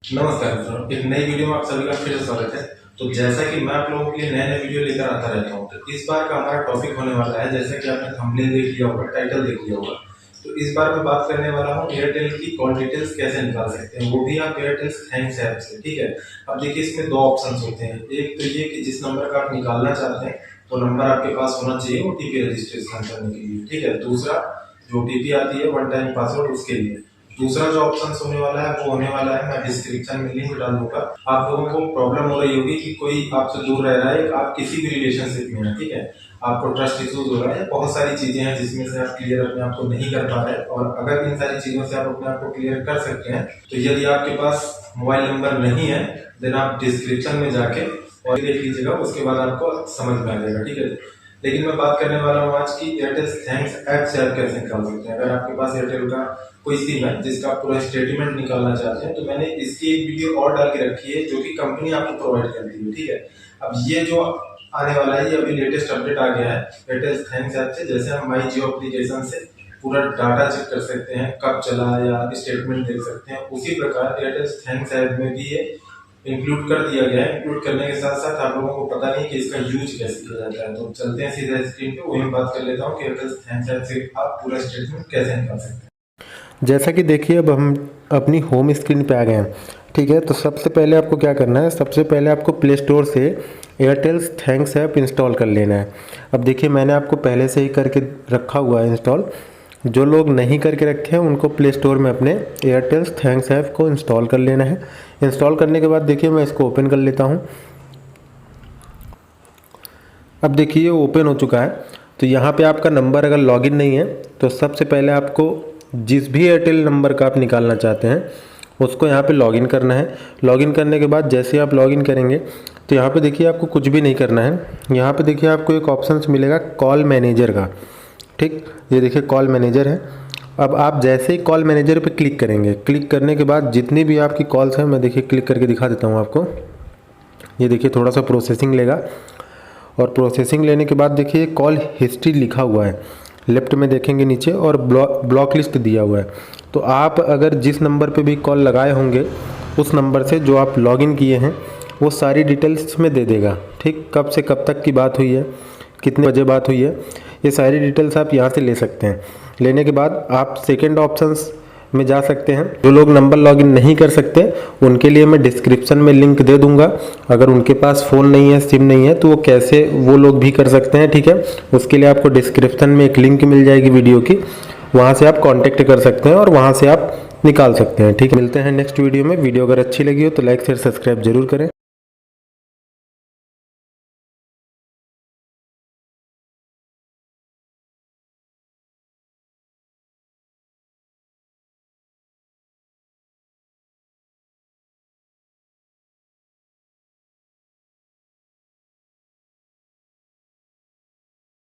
नमस्कार मित्रों, एक नई वीडियो में आप सभी का फिर से स्वागत है। तो जैसा कि मैं आप लोगों के लिए नए नए वीडियो लेकर आता रहता हूँ, तो इस बार का हमारा टॉपिक होने वाला है, जैसे कि आपने थंबनेल देख लिया होगा, टाइटल देख लिया होगा। तो इस बार मैं बात करने वाला हूँ एयरटेल की कॉल डिटेल्स कैसे निकाल सकते हैं, वो भी आप एयरटेल थैंक्स ऐप से। ठीक है, अब देखिए इसमें दो ऑप्शन होते हैं। एक तो ये कि जिस नंबर का आप निकालना चाहते हैं तो नंबर आपके पास होना चाहिए ओटीपी रजिस्ट्रेशन करने के लिए। ठीक है, दूसरा जो ओटीपी आती है वन टाइम पासवर्ड उसके लिए। दूसरा जो ऑप्शन होने वाला है वो होने वाला है, मैं डिस्क्रिप्शन में लिंक डाल दूंगा। आप लोगों को प्रॉब्लम हो रही होगी कि कोई आपसे दूर रह रहा है, आप किसी भी रिलेशनशिप में है, ठीक है, आपको ट्रस्ट इश्यूज हो रहा है, बहुत सारी चीजें हैं जिसमें से आप क्लियर अपने आप को नहीं कर पा रहे। और अगर इन सारी चीजों से आप अपने आप को क्लियर कर सकते हैं तो यदि आपके पास मोबाइल नंबर नहीं है देन आप डिस्क्रिप्शन में जाके और देख लीजिएगा, उसके बाद आपको समझ में आ जाएगा। ठीक है, लेकिन मैं बात करने वाला हूँ आज की एयरटेल थैंक्स ऐप से आप कैसे निकाल सकते हैं। अगर आपके पास एयरटेल का कोई सिम है जिसका आप पूरा स्टेटमेंट निकालना चाहते हैं तो मैंने इसकी एक वीडियो और डाल के रखी है जो कि कंपनी आपको प्रोवाइड करती है। ठीक है, अब ये जो आने वाला है ये अभी लेटेस्ट अपडेट आ गया है एयरटेल थैंक्स ऐप से। जैसे हम माई जियो एप्लीकेशन से पूरा डाटा चेक कर सकते हैं, कब चला या स्टेटमेंट देख सकते हैं, उसी प्रकार एयरटेल थैंक्स ऐप में भी ये इंक्लूड कर दिया गया है। इंक्लूड करने के साथ साथ आप लोगों को पता नहीं कि इसका यूज कैसे किया जाता है। तो चलते हैं सीधे स्क्रीन पे, वही बात कर लेता हूँ कि एयरटेल थैंक्स ऐप से आप पूरा स्टेटमेंट कैसे निकाल सकते हैं। जैसा कि देखिए अब हम अपनी होम स्क्रीन पे आ गए हैं। ठीक है, तो सबसे पहले आपको क्या करना है, सबसे पहले आपको प्ले स्टोर से एयरटेल थैंक्स ऐप इंस्टॉल कर लेना है। अब देखिए मैंने आपको पहले से ही करके रखा हुआ है इंस्टॉल। जो लोग नहीं करके रखे हैं उनको प्ले स्टोर में अपने एयरटेल थैंक्स ऐप को इंस्टॉल कर लेना है। इंस्टॉल करने के बाद देखिए मैं इसको ओपन कर लेता हूँ। अब देखिए ये ओपन हो चुका है। तो यहाँ पे आपका नंबर अगर लॉगिन नहीं है तो सबसे पहले आपको जिस भी एयरटेल नंबर का आप निकालना चाहते हैं उसको यहाँ पे लॉगिन करना है। लॉगिन करने के बाद जैसे आप लॉगिन करेंगे तो यहाँ पे देखिए आपको कुछ भी नहीं करना है। यहाँ पे देखिए आपको एक ऑप्शन मिलेगा कॉल मैनेजर का। ठीक, ये देखिए कॉल मैनेजर है। अब आप जैसे ही कॉल मैनेजर पे क्लिक करेंगे, क्लिक करने के बाद जितनी भी आपकी कॉल्स हैं, मैं देखिए क्लिक करके दिखा देता हूँ आपको। ये देखिए थोड़ा सा प्रोसेसिंग लेगा और प्रोसेसिंग लेने के बाद देखिए कॉल हिस्ट्री लिखा हुआ है, लेफ्ट में देखेंगे नीचे, और ब्लॉक लिस्ट दिया हुआ है। तो आप अगर जिस नंबर पे भी कॉल लगाए होंगे उस नंबर से जो आप लॉगिन किए हैं वो सारी डिटेल्स इसमें दे देगा। ठीक, कब से कब तक की बात हुई है, कितने बजे बात हुई है, ये सारी डिटेल्स आप यहाँ से ले सकते हैं। लेने के बाद आप सेकेंड ऑप्शंस में जा सकते हैं। जो लोग नंबर लॉगिन नहीं कर सकते उनके लिए मैं डिस्क्रिप्शन में लिंक दे दूंगा। अगर उनके पास फ़ोन नहीं है, सिम नहीं है, तो वो कैसे वो लोग भी कर सकते हैं। ठीक है, उसके लिए आपको डिस्क्रिप्शन में एक लिंक मिल जाएगी वीडियो की, वहाँ से आप कांटेक्ट कर सकते हैं और वहाँ से आप निकाल सकते हैं। ठीक है, मिलते हैं नेक्स्ट वीडियो में। वीडियो अगर अच्छी लगी हो तो लाइक शेयर सब्सक्राइब जरूर करें।